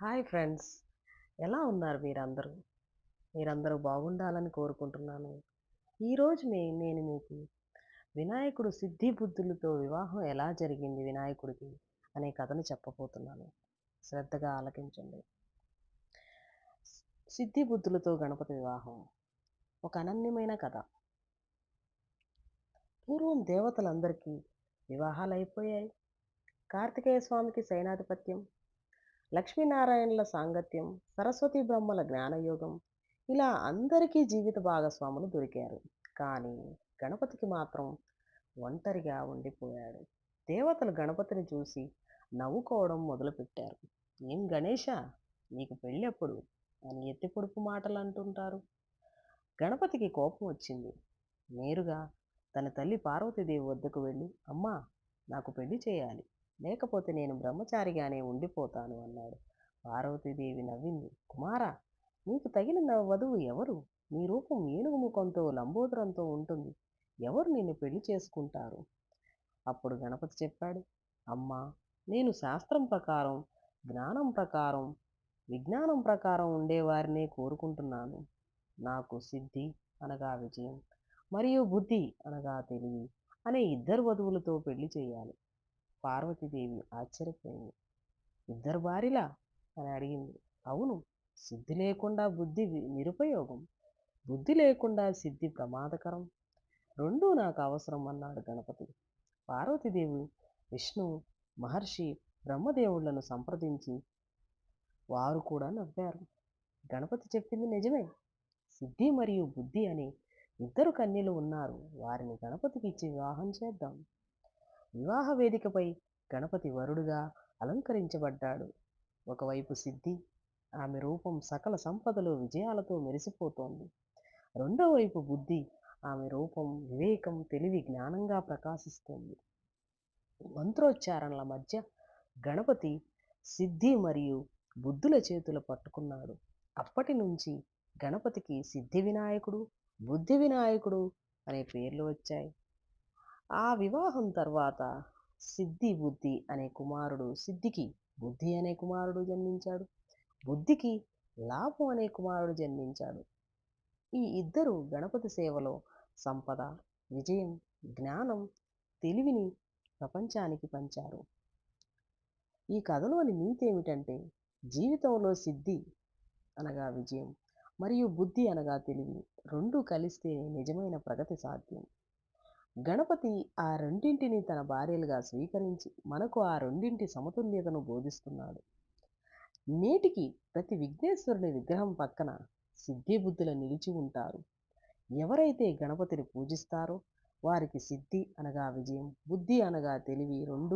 Hi friends. ఎలా ఉన్నారు మీరందరూ? మీరందరూ బాగుండాలని కోరుకుంటున్నాను. ఈరోజు నేను మీకు వినాయకుడు సిద్ధి బుద్ధులతో వివాహం ఎలా జరిగింది వినాయకుడికి అనే కథను చెప్పబోతున్నాను. శ్రద్ధగా ఆలకించండి. సిద్ధి బుద్ధులతో గణపతి వివాహం ఒక అనన్యమైన కథ. పూర్వం దేవతలందరికీ వివాహాలు అయిపోయాయి. కార్తికేయ స్వామికి సైనాధిపత్యం, లక్ష్మీనారాయణుల సాంగత్యం, సరస్వతి బ్రహ్మల జ్ఞానయోగం, ఇలా అందరికీ జీవిత భాగస్వాములు దొరికారు. కానీ గణపతికి మాత్రం ఒంటరిగా ఉండిపోయాడు. దేవతలు గణపతిని చూసి నవ్వుకోవడం మొదలుపెట్టారు. ఏం గణేష, నీకు పెళ్ళెప్పుడు అని ఎత్తి పొడుపు మాటలు అంటుంటారు. గణపతికి కోపం వచ్చింది. నేరుగా తన తల్లి పార్వతీదేవి వద్దకు వెళ్ళి, అమ్మా, నాకు పెళ్లి చేయాలి, లేకపోతే నేను బ్రహ్మచారిగానే ఉండిపోతాను అన్నాడు. పార్వతీదేవి నవ్వింది. కుమారా, నీకు తగిన వధువు ఎవరు? నీ రూపం ఏనుగు ముఖంతో లంబోదరంతో ఉంటుంది. ఎవరు నిన్ను పెళ్లి చేసుకుంటారు? అప్పుడు గణపతి చెప్పాడు, అమ్మా, నేను శాస్త్రం ప్రకారం, జ్ఞానం ప్రకారం, విజ్ఞానం ప్రకారం ఉండేవారినే కోరుకుంటున్నాను. నాకు సిద్ధి అనగా విజయం మరియు బుద్ధి అనగా తెలివి అనే ఇద్దరు వధువులతో పెళ్లి చేయాలి. పార్వతీదేవి ఆశ్చర్యపోయింది. ఇద్దరు భార్యలా అని అడిగింది. అవును, సిద్ధి లేకుండా బుద్ధి నిరుపయోగం, బుద్ధి లేకుండా సిద్ధి ప్రమాదకరం. రెండూ నాకు అవసరం అన్నాడు గణపతి. పార్వతీదేవి విష్ణువు, మహర్షి, బ్రహ్మదేవుళ్లను సంప్రదించి వారు కూడా నవ్వారు. గణపతి చెప్పింది నిజమే. సిద్ధి మరియు బుద్ధి అనే ఇద్దరు కన్యలు ఉన్నారు. వారిని గణపతికి ఇచ్చి వివాహం చేద్దాం. వివాహ వేదికపై గణపతి వరుడుగా అలంకరించబడ్డాడు. ఒకవైపు సిద్ధి, ఆమె రూపం సకల సంపదలు విజయాలతో మెరిసిపోతోంది. రెండో వైపు బుద్ధి, ఆమె రూపం వివేకం తెలివి జ్ఞానంగా ప్రకాశిస్తుంది. మంత్రోచ్చారణల మధ్య గణపతి సిద్ధి మరియు బుద్ధుల చేతులు పట్టుకున్నాడు. అప్పటి నుంచి గణపతికి సిద్ధి వినాయకుడు, బుద్ధి వినాయకుడు అనే పేర్లు వచ్చాయి. ఆ వివాహం తర్వాత సిద్ధి బుద్ధి అనే కుమారుడు సిద్ధికి బుద్ధి అనే కుమారుడు జన్మించాడు. బుద్ధికి లాభం అనే కుమారుడు జన్మించాడు. ఈ ఇద్దరు గణపతి సేవలో సంపద, విజయం, జ్ఞానం, తెలివిని ప్రపంచానికి పంచారు. ఈ కథలోని నీతి ఏమిటంటే, జీవితంలో సిద్ధి అనగా విజయం మరియు బుద్ధి అనగా తెలివి రెండూ కలిస్తే నిజమైన ప్రగతి సాధ్యం. గణపతి ఆ రెండింటిని తన భార్యలుగా స్వీకరించి మనకు ఆ రెండింటి సమతుల్యతను బోధిస్తున్నాడు. నేటికి ప్రతి విఘ్నేశ్వరుని విగ్రహం పక్కన సిద్ధి బుద్ధులు నిలిచి ఉంటారు. ఎవరైతే గణపతిని పూజిస్తారో వారికి సిద్ధి అనగా విజయం, బుద్ధి అనగా తెలివి రెండు